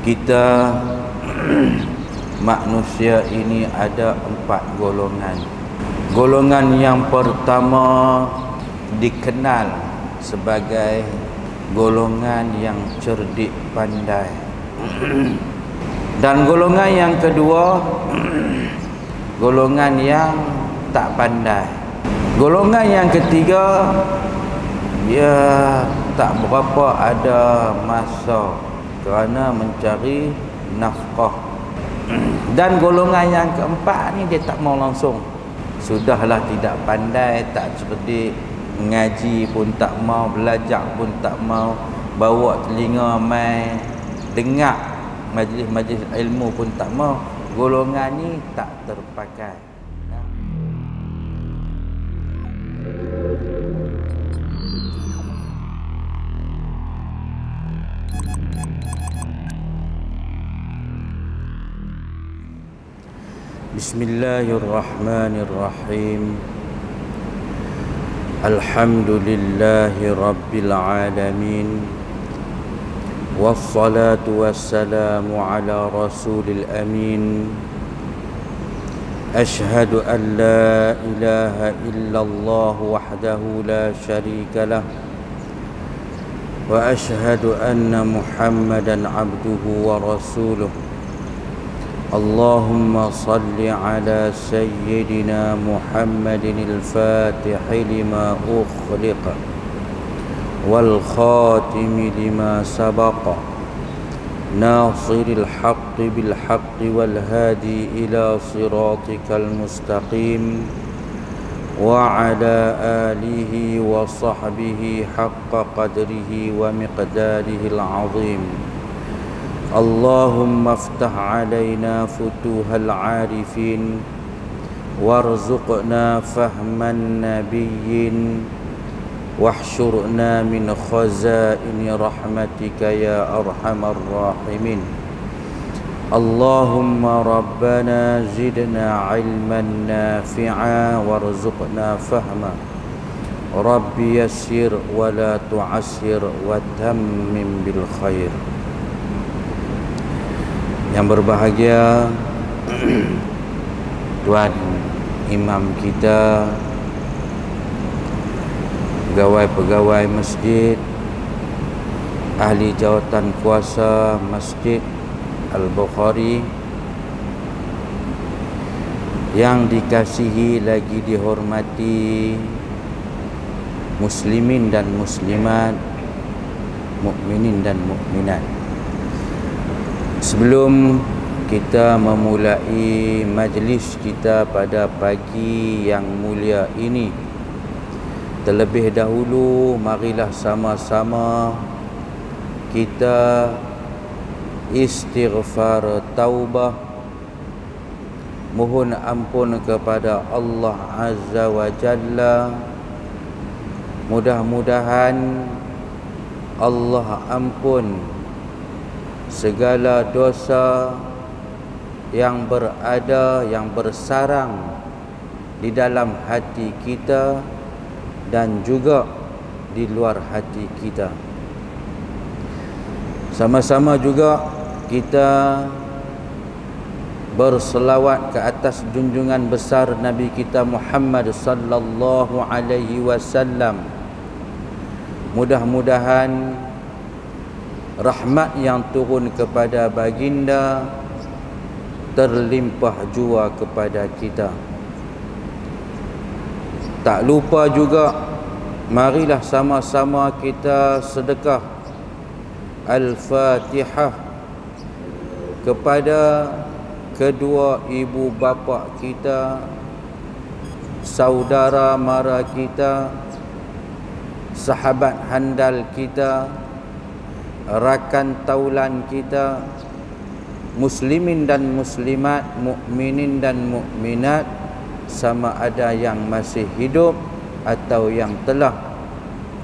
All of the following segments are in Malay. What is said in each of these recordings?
Kita manusia ini ada 4 golongan. Golongan yang pertama dikenal sebagai golongan yang cerdik pandai. Dan golongan yang kedua, golongan yang tak pandai. Golongan yang ketiga, dia tak berapa ada masa kerana mencari nafkah. Dan golongan yang keempat ni dia tak mau langsung. Sudahlah tidak pandai, tak cerdik, mengaji pun tak mau, belajar pun tak mau, bawa telinga mai dengar majlis-majlis ilmu pun tak mau. Golongan ni tak terpakai. Bismillahirrahmanirrahim. Alhamdulillahi rabbil alamin. Wassalatu wassalamu ala rasulil amin. Ashhadu an la ilaha illallah wahdahu la syarika lah. Wa ashhadu anna Muhammadan abduhu wa rasuluh. Allahumma salli ala sayyidina Muhammadin al-Fatihi lima ukhliqa wal khatimi lima sabaqa nasiril haqqi bil haqqi wal hadi ila siratikal mustaqim wa ala alihi wa sahbihi haqqa qadrihi wa miqdarihi al-azim. Allahumma aftah alaina futuhal arifin warzuqna fahman nabiyyin wahsyurna min khazaini rahmatika ya arhamar rahimin. Allahumma rabbana zidna ilman nafi'a warzuqna fahma. Rabbi yassir wa la tu'assir wa tammim bil khair. Yang berbahagia Tuan Imam kita, pegawai-pegawai masjid, ahli jawatan kuasa Masjid Al-Bukhari, yang dikasihi lagi dihormati muslimin dan muslimat, mukminin dan mukminat. Sebelum kita memulai majlis kita pada pagi yang mulia ini, terlebih dahulu marilah sama-sama kita istighfar taubah, mohon ampun kepada Allah Azza wa Jalla. Mudah-mudahan Allah ampun segala dosa yang berada, yang bersarang di dalam hati kita dan juga di luar hati kita. Sama-sama juga kita berselawat ke atas junjungan besar Nabi kita Muhammad sallallahu alaihi wasallam. Mudah-mudahan rahmat yang turun kepada baginda terlimpah jua kepada kita. Tak lupa juga, marilah sama-sama kita sedekah Al-Fatihah kepada kedua ibu bapa kita, saudara mara kita, sahabat handal kita, rakan taulan kita, muslimin dan muslimat, mukminin dan mukminat, sama ada yang masih hidup atau yang telah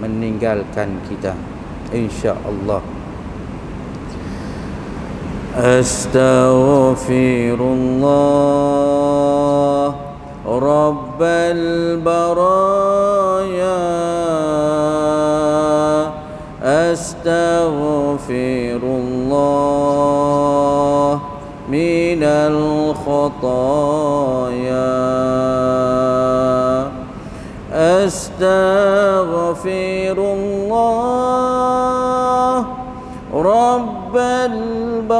meninggalkan kita, insya-Allah. Astaghfirullah Rabbal baraya, astaghfirullah الخطايا أستغفر الله رب البرايا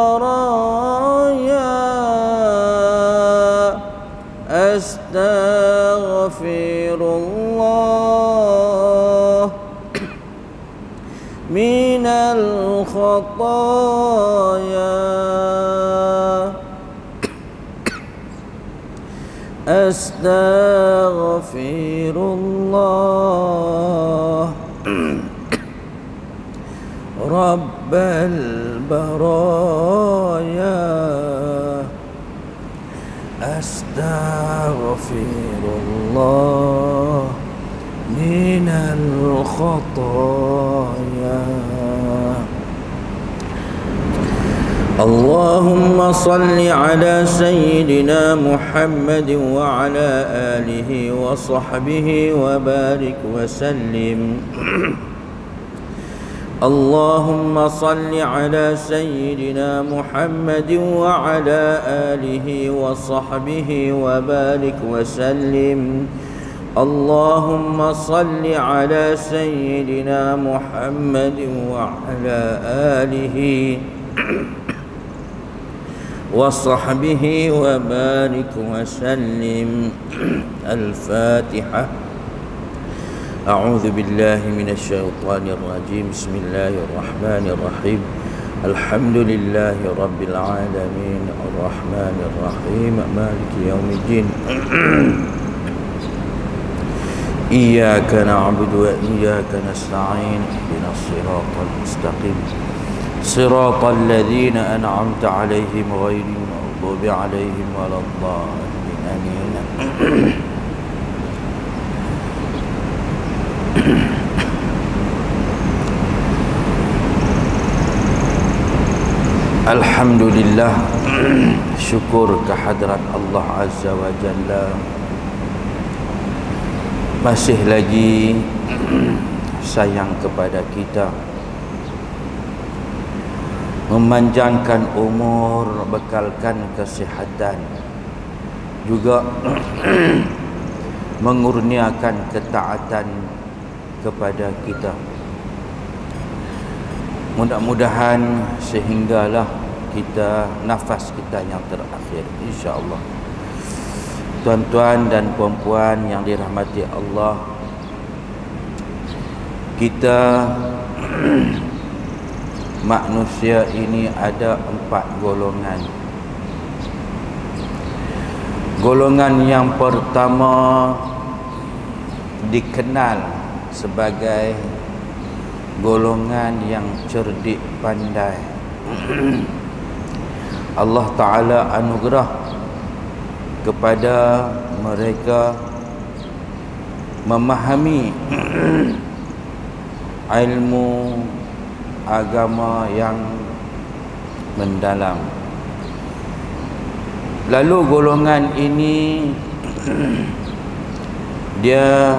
أستغفر الله من الخطايا أستغفر الله رب البرايا أستغفر الله من الخطايا. اللهم صل على سيدنا محمد وعلى آله وصحبه وبارك وسلم. اللهم صل على سيدنا محمد وعلى آله وصحبه وبارك وسلم. اللهم صل على سيدنا محمد وعلى آله وصحبه وبارك وسلم. الفاتحة. أعوذ بالله من الشيطان الرجيم. بسم الله الرحمن الرحيم. الحمد لله رب العالمين الرحمن الرحيم مالك يوم الدين. إياك نعبد وإياك نستعين. اهدنا الصراط المستقيم صراط الذين أنعمت عليهم غير المغضوب عليهم ولا الضالين آمين. Alhamdulillah, syukur kehadrat Allah Azza wa Jalla, masih lagi sayang kepada kita, memanjangkan umur, bekalkan kesihatan, juga mengurniakan ketaatan kepada kita. Mudah-mudahan sehinggalah kita nafas kita yang terakhir, insya-Allah. Tuan-tuan dan puan-puan yang dirahmati Allah, kita manusia ini ada 4 golongan. Golongan yang pertama dikenal sebagai golongan yang cerdik pandai. Allah Ta'ala anugerah kepada mereka memahami ilmu agama yang mendalam. Lalu golongan ini dia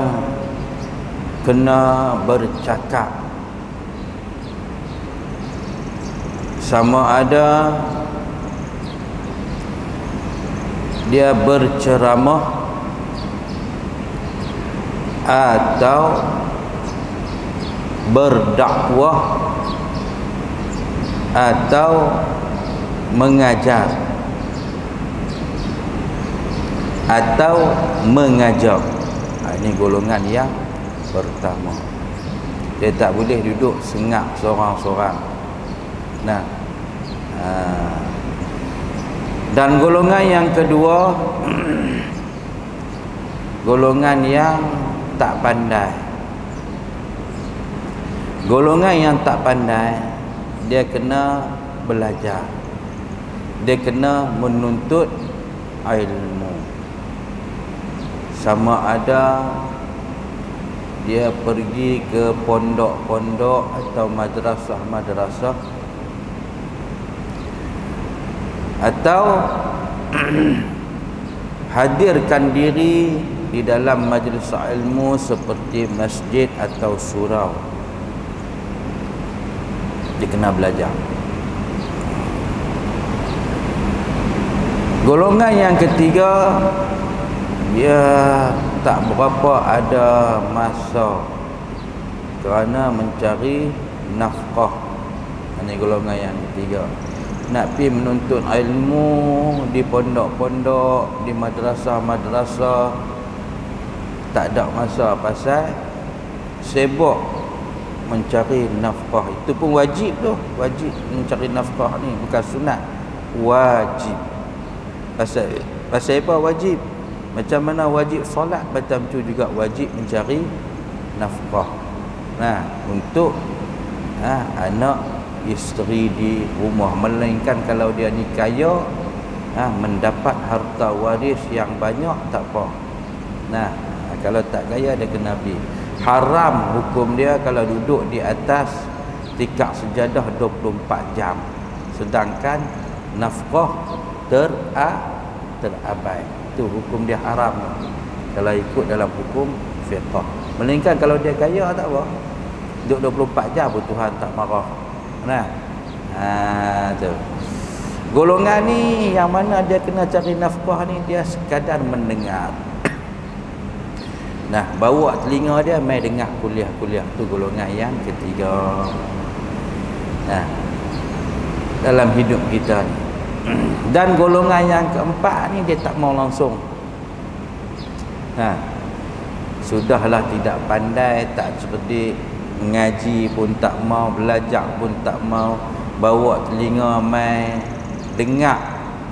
kena bercakap, sama ada dia berceramah atau berdakwah atau mengajar atau mengajak. Ini golongan yang pertama. Dia tak boleh duduk sengak seorang-seorang. Dan golongan yang kedua, golongan yang tak pandai. Golongan yang tak pandai, dia kena belajar, dia kena menuntut ilmu. Sama ada dia pergi ke pondok-pondok atau madrasah-madrasah, atau hadirkan diri di dalam majlis ilmu seperti masjid atau surau. Dia kena belajar. Golongan yang ketiga, dia tak berapa ada masa kerana mencari nafkah. Ini golongan yang ketiga. Nak pergi menuntut ilmu di pondok-pondok, di madrasah-madrasah, tak ada masa pasal sibuk mencari nafkah. Itu pun wajib tu, wajib mencari nafkah ni, bukan sunat, wajib. Pasal apa wajib? Macam mana wajib solat, macam tu juga wajib mencari nafkah. Nah, untuk anak isteri di rumah. Melainkan kalau dia ni kaya, mendapat harta waris yang banyak, tak apa. Nah, kalau tak kaya dia kena pergi. Haram hukum dia kalau duduk di atas tikar sejadah 24 jam. Sedangkan nafkah terabai. Itu hukum dia haram kalau ikut dalam hukum fiqh. Melainkan kalau dia kaya, tak apa, duduk 24 jam pun Tuhan tak marah. Nah, tu golongan ni yang mana dia kena cari nafkah ni, dia sekadar mendengar. Nah, bawa telinga dia mai dengar kuliah-kuliah. Tu golongan yang ketiga. Nah, dalam hidup kita ni. Dan golongan yang keempat ni, dia tak mau langsung. Sudahlah tidak pandai, tak cerdik, mengaji pun tak mau, belajar pun tak mau, bawa telinga mai dengar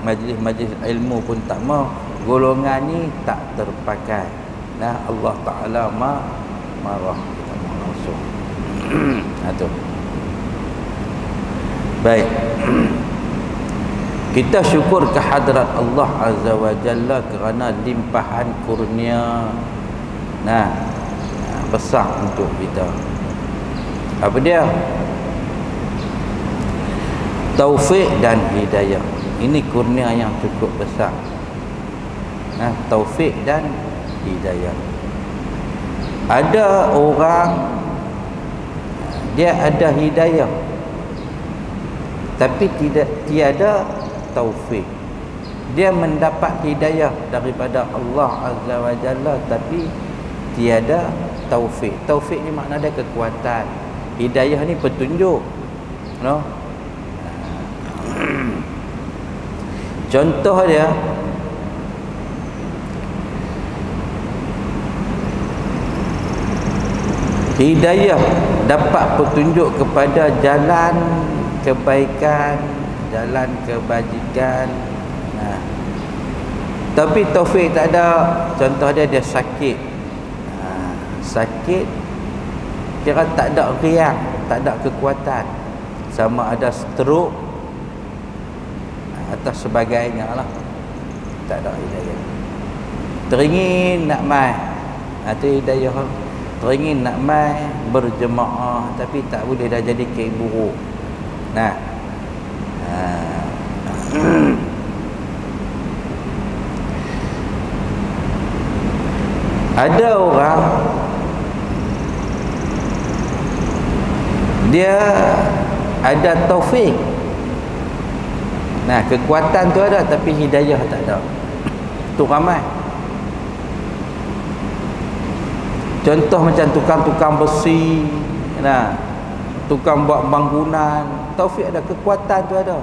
majlis-majlis ilmu pun tak mau. Golongan ni tak terpakai. Nah, Allah Ta'ala marah kita mau langsung. Tu. Baik. Kita syukur kehadrat Allah Azza wa Jalla kerana limpahan kurnia besar untuk kita. Apa dia? Taufik dan hidayah. Ini kurnia yang cukup besar. Taufik dan hidayah. Ada orang dia ada hidayah tapi tiada taufik. Dia mendapat hidayah daripada Allah Azza wa Jalla tapi tiada taufik. Taufik ni makna dia kekuatan. Hidayah ni petunjuk. No? Contoh dia, hidayah dapat petunjuk kepada jalan kebaikan, jalan kebajikan. Tapi taufik tak ada. Contoh dia sakit. Sakit kira tak ada riang, tak ada kekuatan. Sama ada stroke atau sebagainya lah. Tak ada hidayah. Teringin nak mai, itu hidayah. Teringin nak mai berjemaah tapi tak boleh, dah jadi kek buruk. Ada orang dia ada taufik, kekuatan tu ada tapi hidayah tak ada. Tu ramai. Contoh macam tukang-tukang besi, tukang buat bangunan, taufik ada, kekuatan tu ada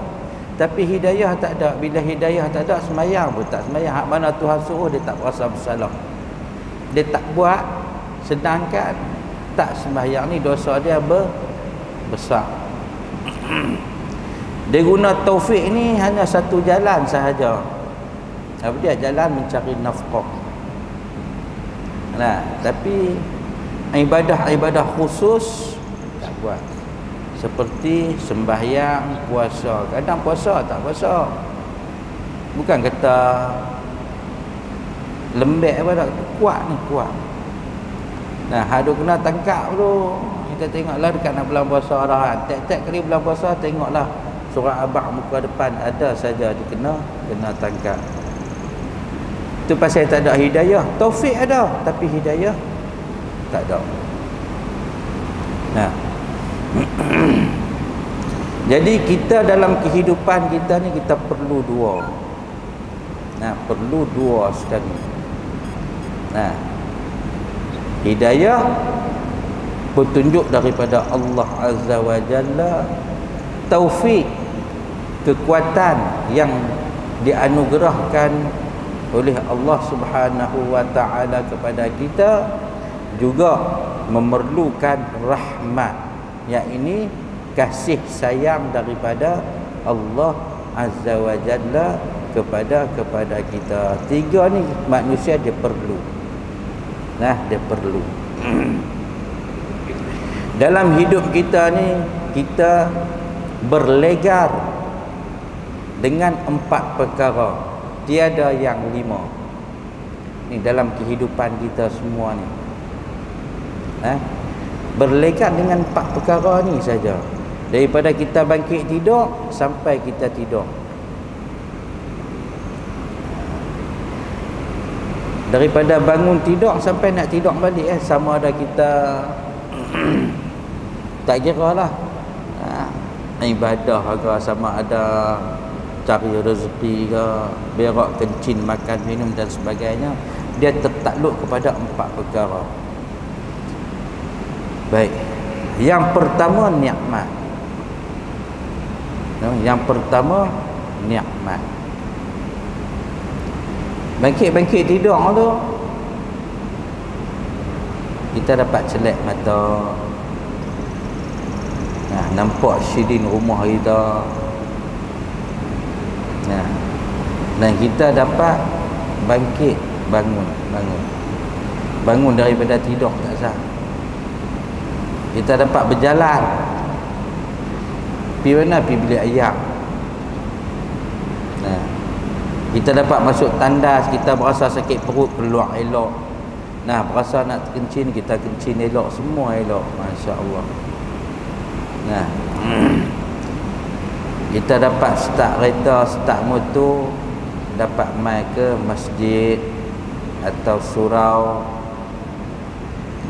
tapi hidayah tak ada. Bila hidayah tak ada, semayang pun tak semayang. Hak mana Tuhan suruh dia tak berasa bersalah, dia tak buat. Sedangkan tak sembahyang ni dosa dia besar. Dia guna taufik ni hanya satu jalan sahaja. Apa dia? Jalan mencari nafkah. Tapi ibadah-ibadah khusus tak buat. Seperti sembahyang, puasa. Kadang puasa tak puasa. Bukan kata lembek apa tak, kuat ni, kuat. Hadu kena tangkap dulu. Kita tengoklah dekat nak bulan puasa dah. Tiap-tiap kali bulan puasa tengoklah surah Abah muka depan ada saja kena tangkap. Itu pasal tak ada hidayah. Taufik ada tapi hidayah tak ada. Jadi kita dalam kehidupan kita ni kita perlu dua. Nah, perlu dua sekali. Nah, hidayah petunjuk daripada Allah Azza wa Jalla, taufik kekuatan yang dianugerahkan oleh Allah Subhanahu wa taala kepada kita, juga memerlukan rahmat, yang ini kasih sayang daripada Allah Azza wa Jalla kepada kita. Tiga ni manusia dia perlu. Nah, dia perlu. Dalam hidup kita ni, kita berlegar dengan 4 perkara, tiada yang 5. Ni dalam kehidupan kita semua ni. Berlegar dengan 4 perkara ni saja. Daripada kita bangkit tidur sampai kita tidur. Daripada bangun tidur sampai nak tidur balik, sama ada kita tak kira lah, ibadah ke, sama ada cari rezeki ke, berak kencing, makan minum dan sebagainya, dia tertakluk kepada 4 perkara. Baik, yang pertama nikmat. Yang pertama nikmat. Bangkit tidur tu, kita dapat celak mata, nampak syidin rumah kita, dan kita dapat bangun daripada tidur tak sah. Kita dapat berjalan, pergi mana? Pergi bilik ayam. Kita dapat masuk tandas, kita berasa sakit perut, keluar elok. Berasa nak kencing, kita kencing elok, semua elok. Masya Allah. Kita dapat start kereta, start motor, dapat mai ke masjid atau surau,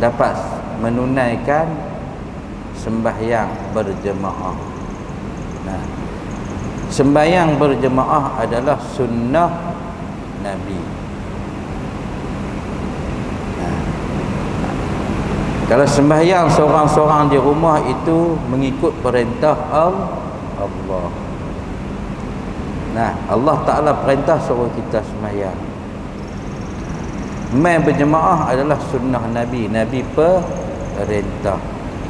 dapat menunaikan sembahyang berjemaah. Sembahyang berjemaah adalah sunnah Nabi. Kalau sembahyang seorang-seorang di rumah itu mengikut perintah Allah. Allah Ta'ala perintah suruh kita sembahyang. Main berjemaah adalah sunnah Nabi. Nabi perintah.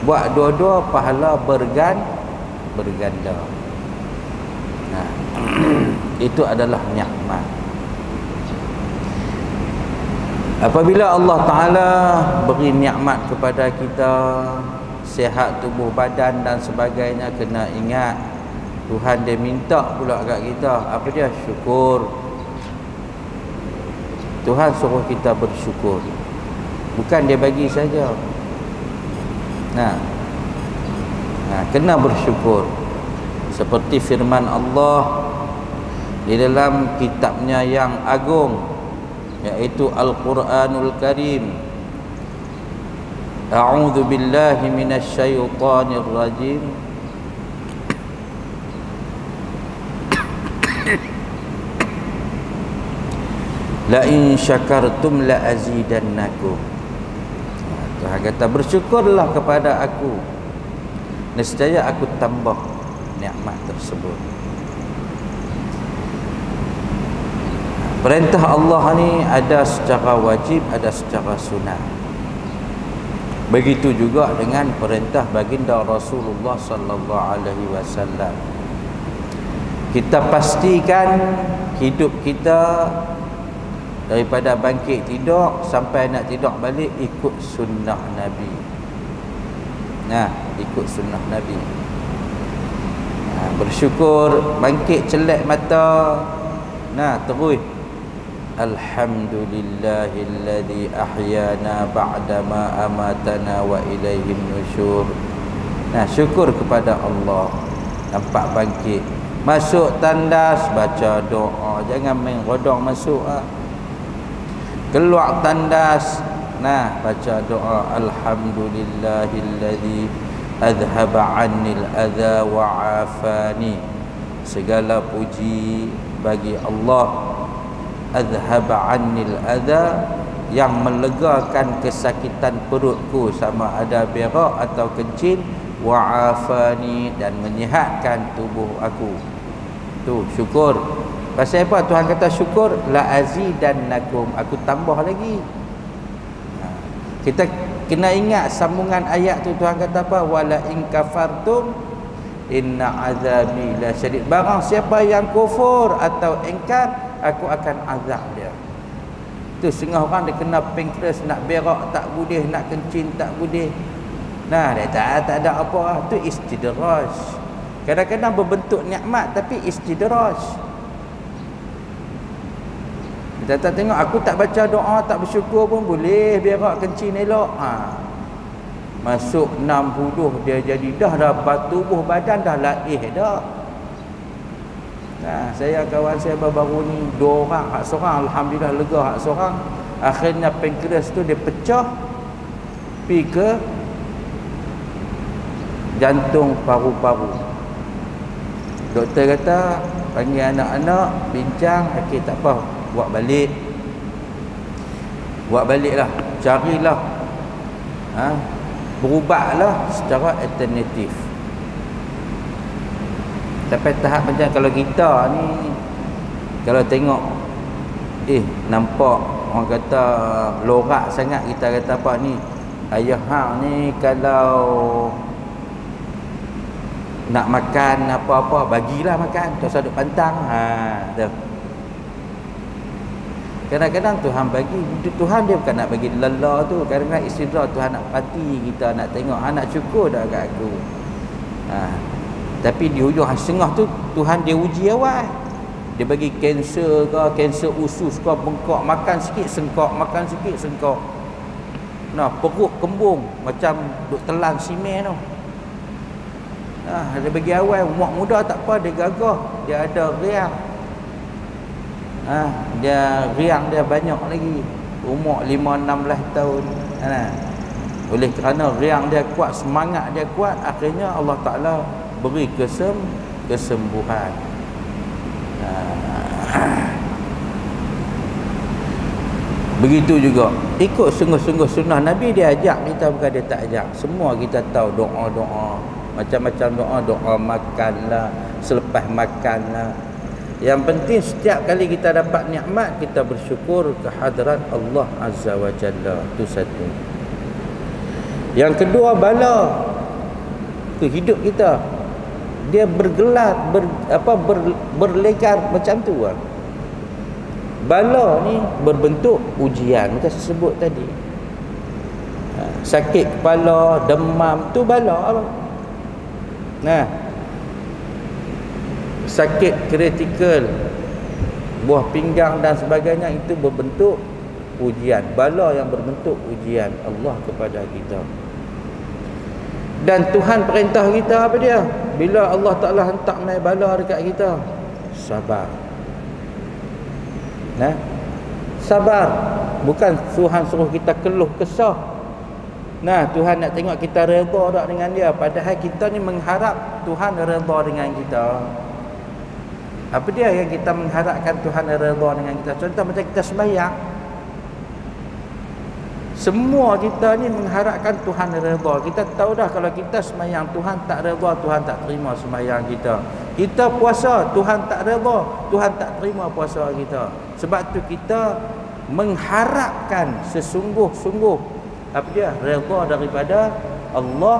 Buat dua-dua pahala berganda. Itu adalah nikmat. Apabila Allah Ta'ala beri nikmat kepada kita, sihat tubuh badan dan sebagainya, kena ingat Tuhan dia minta pula kat kita, apa dia? Syukur. Tuhan suruh kita bersyukur, bukan dia bagi saja. Kena bersyukur. Seperti firman Allah di dalam kitabnya yang agung, yaitu Al-Quranul Karim. A'udzu billahi minasy syaithanir rajim. La in syakartum la azidannakum. Tuhan kata, bersyukurlah kepada aku, nescaya aku tambah nikmat tersebut. Perintah Allah ni ada secara wajib, ada secara sunat. Begitu juga dengan perintah baginda Rasulullah sallallahu alaihi wasallam. Kita pastikan hidup kita daripada bangkit tidur sampai nak tidur balik ikut sunnah Nabi. Ikut sunnah Nabi. Bersyukur, bangkit celak mata, terus alhamdulillahilladzi ahyana ba'dama amatana wa ilaihin nusyur. Syukur kepada Allah. Nampak bangkit, masuk tandas, baca doa, jangan main rodong masuk. Keluar tandas, baca doa, alhamdulillahilladzi adhhaba 'annil adha wa 'afani. Segala puji bagi Allah adhaba annil adha, yang melegakan kesakitan perutku sama ada berak atau kencing, wa afani, dan menyihatkan tubuh aku. Tu syukur. Pasal apa Tuhan kata syukur? La azidannakum, aku tambah lagi. Kita kena ingat sambungan ayat tu. Tuhan kata apa? Wala in kafartum inna azabi la syadid. Barang siapa yang kufur atau ingkar, aku akan azab dia. Tu setengah orang dia kena pankreas, nak berak tak boleh, nak kencing tak boleh. Nah, dia tak ada apa. Tu istidraj. Kadang-kadang berbentuk nikmat tapi istidraj. Kita tak tengok, aku tak baca doa, tak bersyukur pun boleh berak kencing elok. Masuk 60 dia jadi dah tubuh badan dah laih dah. Nah, saya kawan saya baru ni 2 orang, hak seorang alhamdulillah lega, hak seorang akhirnya pankreas tu dia pecah pi ke jantung paru-paru. Doktor kata panggil anak-anak bincang, okey tak apa, buat baliklah, carilah berubatlah secara alternatif. Sampai tahap macam kalau kita ni, kalau tengok nampak orang kata lorak sangat, kita kata apa ni, ayah hang ni kalau nak makan apa-apa bagilah makan, tak usah duk pantang. Tu. Kadang-kadang Tuhan bagi, Tuhan dia bukan nak bagi lelah tu. Kadang-kadang istirahat Tuhan nak pati kita, nak tengok anak cukup dah kat aku. Tapi di hujung setengah tu Tuhan dia uji awal. Dia bagi kanser ke, kanser usus ke, bengkak, makan sikit sengkak, makan sikit sengkak. Nah, perut kembung macam duk telan simen tu. Dia bagi awal, umur muda tak apa, dia gagah, dia ada riang. Dia riang dia banyak lagi, umur 5-16 tahun. Oleh kerana riang dia kuat, semangat dia kuat, akhirnya Allah Ta'ala beri kesembuhan. Begitu juga ikut sungguh-sungguh sunnah Nabi. Dia ajak kita, bukan dia tak ajak. Semua kita tahu doa-doa, macam-macam doa makanlah, selepas makanlah. Yang penting setiap kali kita dapat nikmat, kita bersyukur kehadrat Allah Azza wa Jalla. Itu satu. Yang kedua, bala ke hidup kita, dia bergelar berlegar macam tu lah. Bala ni berbentuk ujian, macam saya sebut tadi. Sakit kepala, demam, tu bala. Sakit kritikal, buah pinggang dan sebagainya, itu berbentuk ujian. Bala yang berbentuk ujian Allah kepada kita. Dan Tuhan perintah kita apa dia? Bila Allah Ta'ala hantar mai bala dekat kita, sabar. Sabar. Bukan Tuhan suruh kita keluh kesah. Tuhan nak tengok kita redha tak dengan dia. Padahal kita ni mengharap Tuhan redha dengan kita. Apa dia yang kita mengharapkan Tuhan redha dengan kita? Contoh macam kita sembahyang. Semua kita ni mengharapkan Tuhan redha. Kita tahu dah kalau kita sembahyang Tuhan tak redha, Tuhan tak terima sembahyang kita. Kita puasa, Tuhan tak redha, Tuhan tak terima puasa kita. Sebab tu kita mengharapkan sesungguh-sungguh apa dia? Redha daripada Allah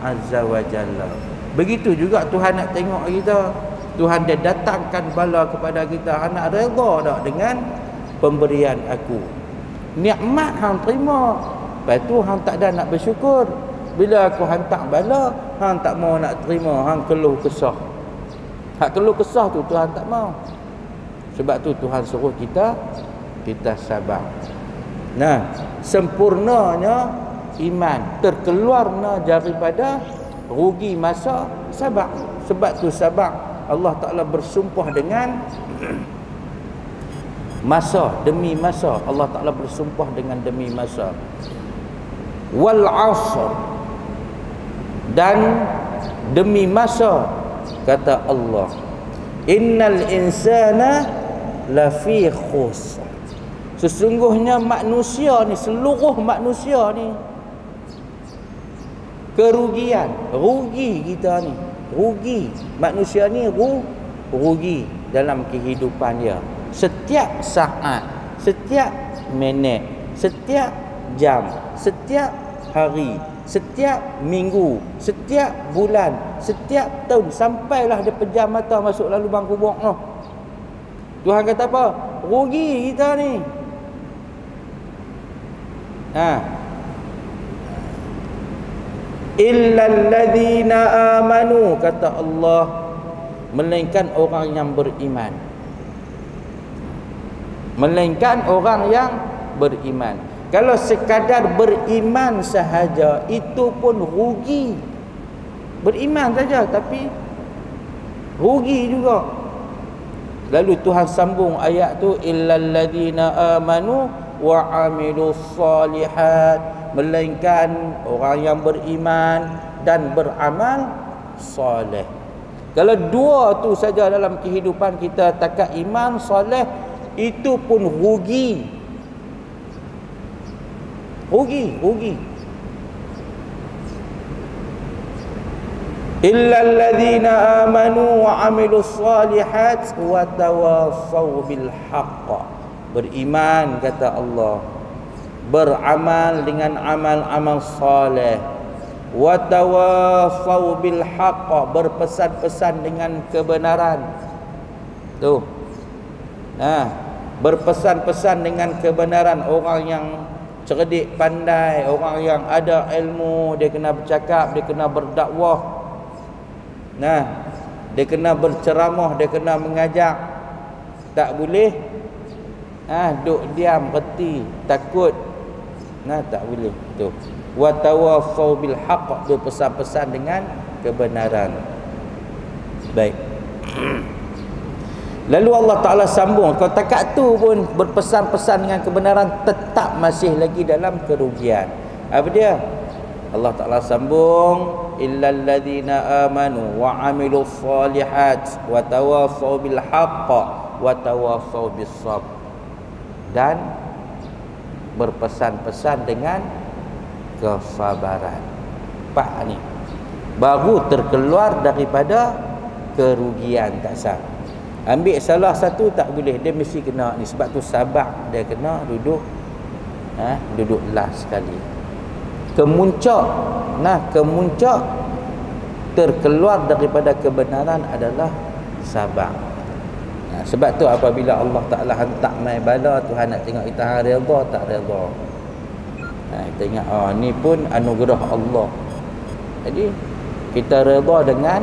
Azza wa Jalla. Begitu juga Tuhan nak tengok kita. Tuhan dia datangkan bala kepada kita. Anak redha tak dengan pemberian aku? Nikmat hang terima, lepas tu hang tak ada nak bersyukur. Bila aku hantar bala, hang tak mau nak terima, hang keluh kesah. Hak keluh kesah tu Tuhan tak mau. Sebab tu Tuhan suruh kita sabar. Sempurnanya iman, terkeluarnya daripada rugi masa sabar. Sebab tu sabar Allah Ta'ala bersumpah dengan masa, demi masa. Allah Ta'ala bersumpah dengan demi masa. Wal asr, dan demi masa, kata Allah, innal insana lafi khusr. Sesungguhnya manusia ni, seluruh manusia ni kerugian, rugi kita ni, rugi. Manusia ni rugi dalam kehidupan dia. Setiap saat, setiap minit, setiap jam, setiap hari, setiap minggu, setiap bulan, setiap tahun, sampailah dia pejam mata masuk lalu lubang kubur tu. Tuhan kata apa? Rugi kita ni. Illal ladzina amanu, kata Allah, melainkan orang yang beriman. Melainkan orang yang beriman. Kalau sekadar beriman sahaja, itu pun rugi. Beriman saja tapi rugi juga. Lalu Tuhan sambung ayat tu, illal ladzina amanu wa amilus solihat, melainkan orang yang beriman dan beramal soleh. Kalau dua tu saja dalam kehidupan kita, takat iman soleh, itu pun rugi. Rugi. Illal ladzina amanu wa amilus solihat wa tawassaw bil haqq. Beriman, kata Allah, beramal dengan amal-amal soleh, wa tawassaw bil haqq, berpesan-pesan dengan kebenaran. Tu. Berpesan-pesan dengan kebenaran. Orang yang cerdik, pandai, orang yang ada ilmu, dia kena bercakap, dia kena berdakwah. Dia kena berceramah, dia kena mengajak. Tak boleh duk diam, reti, takut. Tak boleh. Tu. Wa tawassaw bil haqq, berpesan-pesan dengan kebenaran. Baik. Lalu Allah Ta'ala sambung, kalau takat tu pun berpesan-pesan dengan kebenaran, tetap masih lagi dalam kerugian. Apa dia? Allah Ta'ala sambung, illal ladzina amanu wa amilus solihat wa tawassaw bil haqq wa tawassaw bis sabr. Dan berpesan-pesan dengan kesabaran. Pak ni baru terkeluar daripada kerugian. Tak sah. Ambil salah satu tak boleh, dia mesti kena ni. Sebab tu sabar dia kena duduk duduk last sekali. Kemuncak terkeluar daripada kebenaran adalah sabar. Sebab tu apabila Allah Ta'ala hantar mai bala, Tuhan nak tengok kita redha tak redha. Kita ingat ni pun anugerah Allah. Jadi kita redha dengan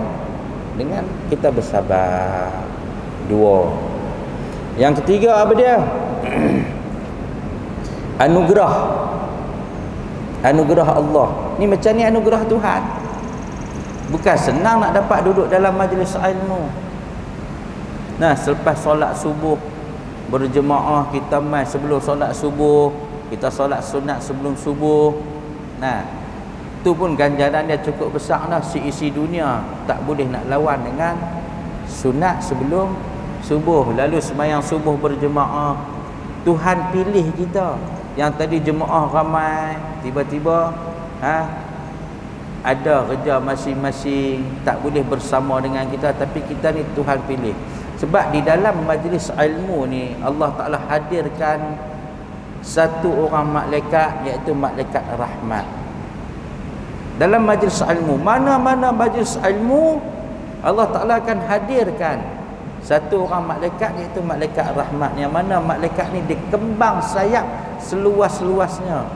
kita bersabar. Dua. Yang ketiga apa dia? Anugerah Allah. Ni macam ni anugerah Tuhan. Bukan senang nak dapat duduk dalam majlis ilmu. Selepas solat subuh berjemaah, kita mai sebelum solat subuh, kita solat sunat sebelum subuh. Tu pun ganjaran dia cukup besar dah. Seisi dunia tak boleh nak lawan dengan sunat sebelum subuh. Lalu sembahyang subuh berjemaah, Tuhan pilih kita. Yang tadi jemaah ramai, tiba-tiba ada kerja masing-masing, tak boleh bersama dengan kita, tapi kita ni Tuhan pilih. Sebab di dalam majlis ilmu ni Allah Ta'ala hadirkan satu orang malaikat, iaitu malaikat rahmat. Dalam majlis ilmu, mana-mana majlis ilmu, Allah Ta'ala akan hadirkan satu orang malaikat, iaitu malaikat rahmat. Yang mana malaikat ni dikembang sayap seluas-luasnya.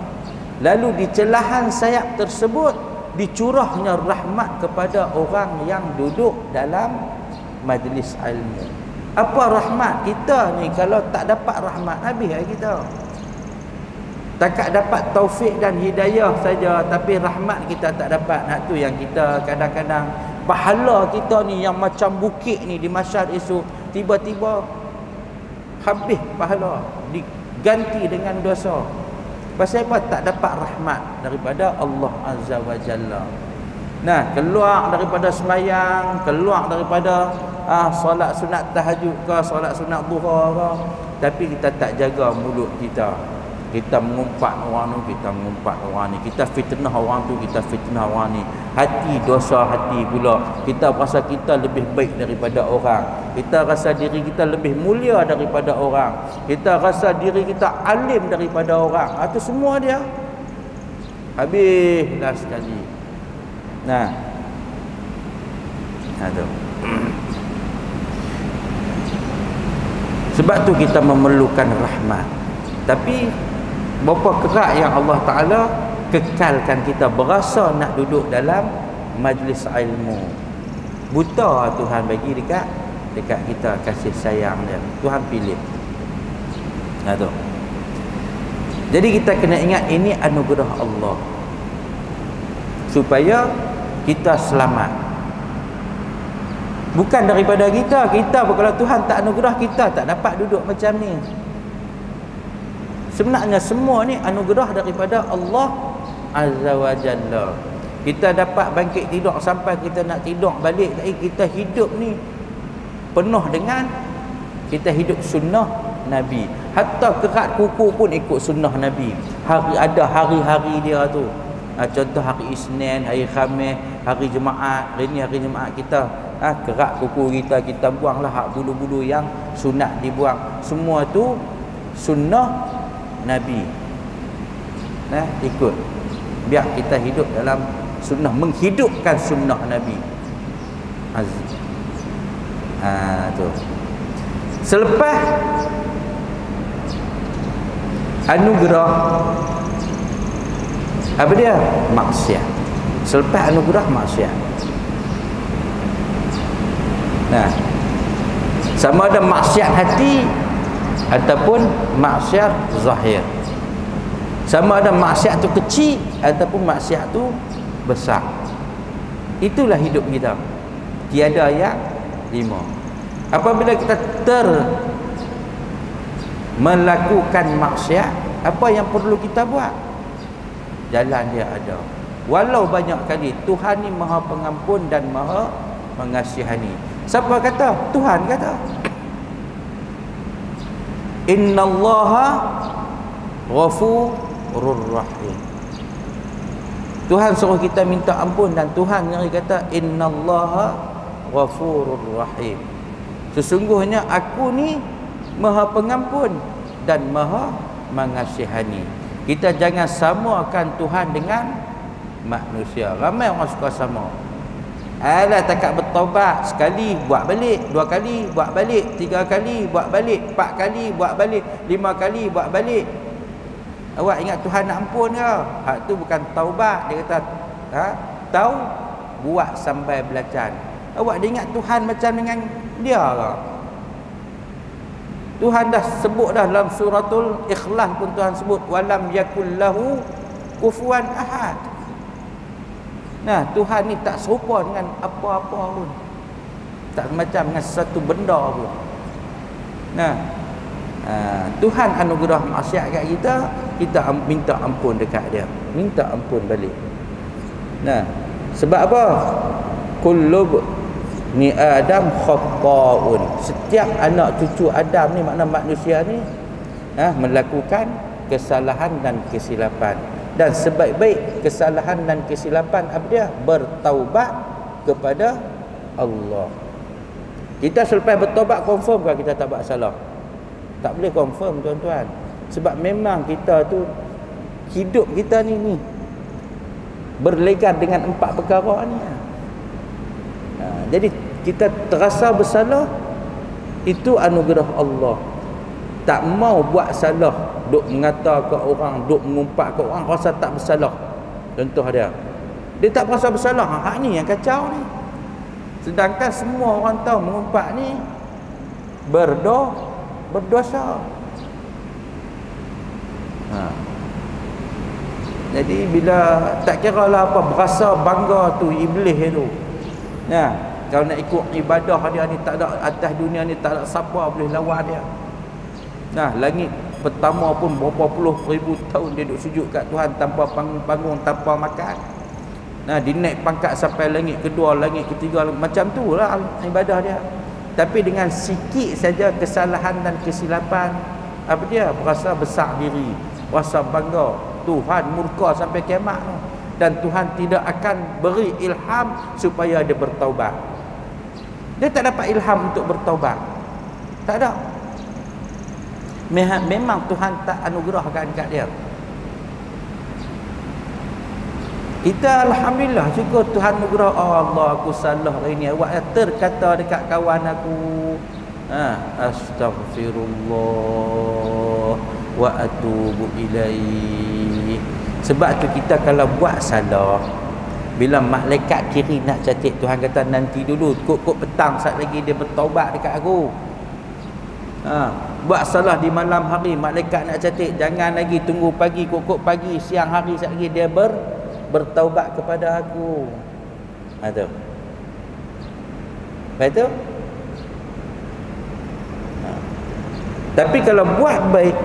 Lalu di celahan sayap tersebut dicurahnya rahmat kepada orang yang duduk dalam majlis ilmu. Apa rahmat kita ni? Kalau tak dapat rahmat, habis kita. Takat dapat taufik dan hidayah saja, tapi rahmat kita tak dapat. Tu yang kita kadang-kadang, pahala kita ni yang macam bukit ni di masyar esok, tiba-tiba habis pahala, diganti dengan dosa. Pasal apa? Tak dapat rahmat daripada Allah Azza wa Jalla. Keluar daripada semayang, keluar daripada solat sunat tahajud ke, solat sunat duha ke, tapi kita tak jaga mulut kita. Kita mengumpat orang tu, kita mengumpat orang ni. Kita fitnah orang tu, kita fitnah orang ni. Hati, dosa hati pula. Kita rasa kita lebih baik daripada orang. Kita rasa diri kita lebih mulia daripada orang. Kita rasa diri kita alim daripada orang. Itu semua dia. Habislah sekali. Nah. Aduh. Sebab tu kita memerlukan rahmat. Tapi berapa kerat yang Allah Ta'ala kekalkan kita berasa nak duduk dalam majlis ilmu. Buta Tuhan bagi dekat kita kasih sayang dia. Tuhan pilih. Nah tu. Jadi kita kena ingat ini anugerah Allah. Supaya kita selamat. Bukan daripada kita. Kalau Tuhan tak anugerah, kita tak dapat duduk macam ni. Sebenarnya semua ni anugerah daripada Allah Azza wa Jalla. Kita dapat bangkit tidur sampai kita nak tidur balik. Kita hidup ni penuh dengan kita hidup sunnah Nabi. Hatta kerat kuku pun ikut sunnah Nabi. Ada hari-hari dia tu. Contoh hari Isnin, hari Khamis, hari Jumaat. Hari ni hari Jumaat kita kerat kuku kita buanglah hak bulu-bulu yang sunat dibuang. Semua tu sunnah Nabi. Ikut. Biar kita hidup dalam sunnah, menghidupkan sunnah Nabi. Tu. Selepas anugerah, apa dia? Maksiat. Selepas anugerah, maksiat. Sama ada maksiat hati ataupun maksiat zahir. Sama ada maksiat tu kecil ataupun maksiat tu besar. Itulah hidup kita. Tiada yang lima. Apabila kita melakukan maksiat, apa yang perlu kita buat? Jalan dia ada. Walau banyak kali, Tuhan ni Maha Pengampun dan Maha Mengasihani. Siapa kata? Tuhan kata. Innallaha ghafurur rahim. Tuhan suruh kita minta ampun dan Tuhan yang kata innallaha ghafurur rahim. Sesungguhnya aku ni Maha Pengampun dan Maha Mengasihani. Kita jangan samakan Tuhan dengan manusia. Ramai orang suka sama. Alah takat bertaubat, sekali buat balik, 2 kali buat balik, 3 kali buat balik, 4 kali buat balik, 5 kali buat balik. Awak ingat Tuhan nak ampun ke? Hak tu bukan taubat. Dia kata tahu buat sampai belacan. Awak dia ingat Tuhan macam dengan dia ke? Tuhan dah sebut dah dalam suratul Ikhlas pun Tuhan sebut walam yakul lahu kufuwan ahad. Tuhan ni tak serupa dengan apa-apa pun. Tak macam dengan satu benda pun. Tuhan anugerah maksiat kat kita, kita minta ampun dekat dia. Minta ampun balik. Sebab apa? Kullu ni Adam khata'un. Setiap anak cucu Adam ni, makna manusia ni melakukan kesalahan dan kesilapan. Dan sebaik-baik kesalahan dan kesilapan apa dia? Bertaubat kepada Allah. Kita selepas bertaubat confirm ke kita tak buat salah? Tak boleh confirm tuan-tuan. Sebab memang kita tu hidup kita ni berlegan dengan 4 perkara ni. Jadi kita terasa bersalah, itu anugerah Allah. Tak mau buat salah, duk mengata ke orang, duk mengumpat ke orang, rasa tak bersalah. Contoh dia tak rasa bersalah. Hak ni yang kacau ni. Sedangkan semua orang tahu mengumpat ni berdosa. Jadi bila tak kira lah apa, berasa bangga tu iblis tu. Kalau nak ikut ibadah dia ni, tak ada atas dunia ni, tak ada siapa boleh lawan dia. Langit pertama pun berapa puluh ribu tahun dia duduk sujud kat Tuhan tanpa panggung, tanpa makan. Dinaik pangkat sampai langit kedua, langit ketiga, macam tu lah ibadah dia. Tapi dengan sikit saja kesalahan dan kesilapan, apa dia? Berasa besar diri, rasa bangga. Tuhan murka sampai kiamat tu. Dan Tuhan tidak akan beri ilham supaya dia bertaubat. Dia tak dapat ilham untuk bertaubat. Tak ada. Memang Tuhan tak anugerahkan kat dia. Kita alhamdulillah syukur Tuhan anugerah. Oh Allah, aku salah hari ni. Awak terkata dekat kawan aku, astaghfirullah wa atubu ilaih. Sebab tu kita kalau buat salah, bila malaikat kiri nak catat, Tuhan kata nanti dulu, kok petang saat lagi dia bertaubat dekat aku. Buat salah di malam hari, malaikat nak catat, jangan lagi tunggu pagi, kok pagi, siang hari saat lagi dia bertaubat kepada aku. Tu. Betul? Tapi kalau buat baik,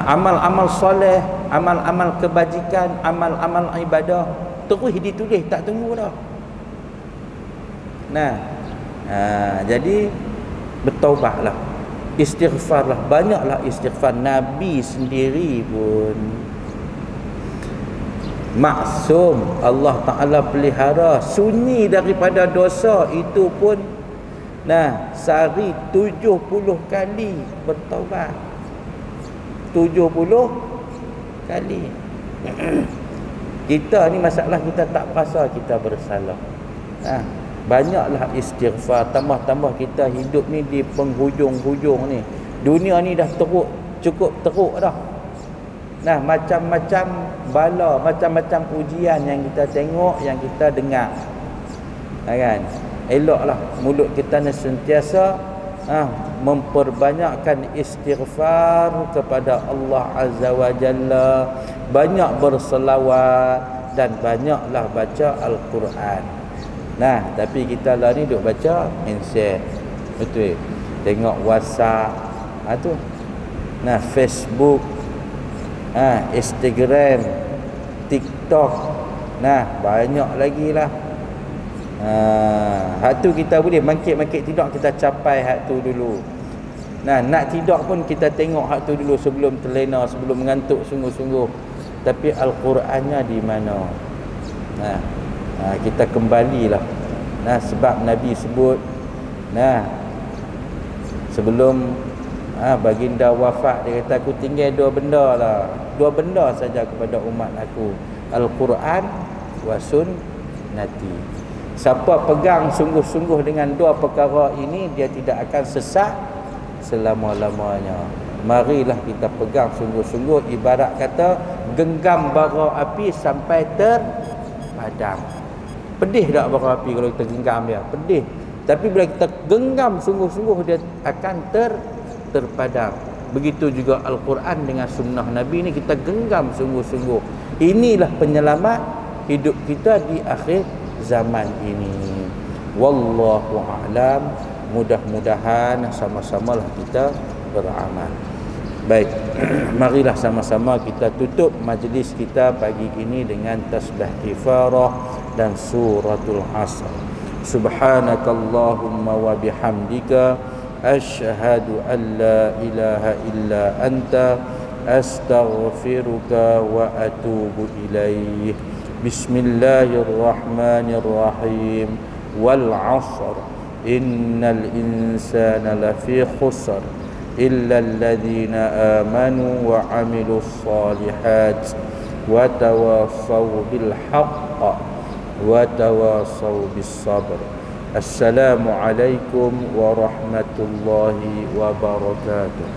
amal-amal soleh, amal-amal kebajikan, amal-amal ibadah, terus ditulis, tak tunggu dah. Jadi bertaubatlah, istighfarlah, banyaklah istighfar. Nabi sendiri pun maksum, Allah Ta'ala pelihara, sunyi daripada dosa. Itu pun sehari 70 kali bertaubat. 70 kali. Kita ni masalah kita tak rasa kita bersalah. Banyaklah istighfar. Tambah-tambah kita hidup ni di penghujung-hujung ni. Dunia ni dah cukup teruk dah. Macam-macam bala, macam-macam ujian yang kita tengok, yang kita dengar. Kan? Eloklah mulut kita ni sentiasa memperbanyakkan istighfar kepada Allah Azza wa Jalla, banyak berselawat dan banyaklah baca Al-Quran. Tapi kita lah ni duk baca handset. Betul. Tengok WhatsApp, tu. Facebook, Instagram, TikTok. Banyak lagi lah. Hak tu kita boleh mangkit-mangkit tidur, kita capai hak tu dulu. Nak tidur pun kita tengok hak tu dulu sebelum terlena, sebelum mengantuk sungguh-sungguh. Tapi Al-Qurannya di mana? Kita kembalilah. Sebab Nabi sebut, sebelum baginda wafat, dia kata aku tinggal dua benda saja kepada umat aku, Al-Quran wa sunnati. Siapa pegang sungguh-sungguh dengan dua perkara ini, dia tidak akan sesat selama-lamanya. Marilah kita pegang sungguh-sungguh. Ibarat kata genggam bara api sampai terpadam. Pedih tak bara api kalau kita genggam dia? Pedih. Tapi bila kita genggam sungguh-sungguh, dia akan terpadam. Begitu juga Al-Quran dengan sunnah Nabi ni, kita genggam sungguh-sungguh. Inilah penyelamat hidup kita di akhir zaman ini. Wallahu a'lam. Mudah-mudahan sama-samalah kita beramal. Baik, marilah sama-sama kita tutup majlis kita pagi ini dengan tasbih kifarah dan suratul Asr. Subhanakallahumma wa bihamdika asyhadu an la ilaha illa anta astaghfiruka wa atubu ilaih. Bismillahirrahmanirrahim. Wal 'ashr innal insana lafi khusr illa alladhina amanu wa 'amilus solihat wa tawassaw bil haqq wa tawassaw bis sabr. Assalamu alaikum warahmatullahi wabarakatuh.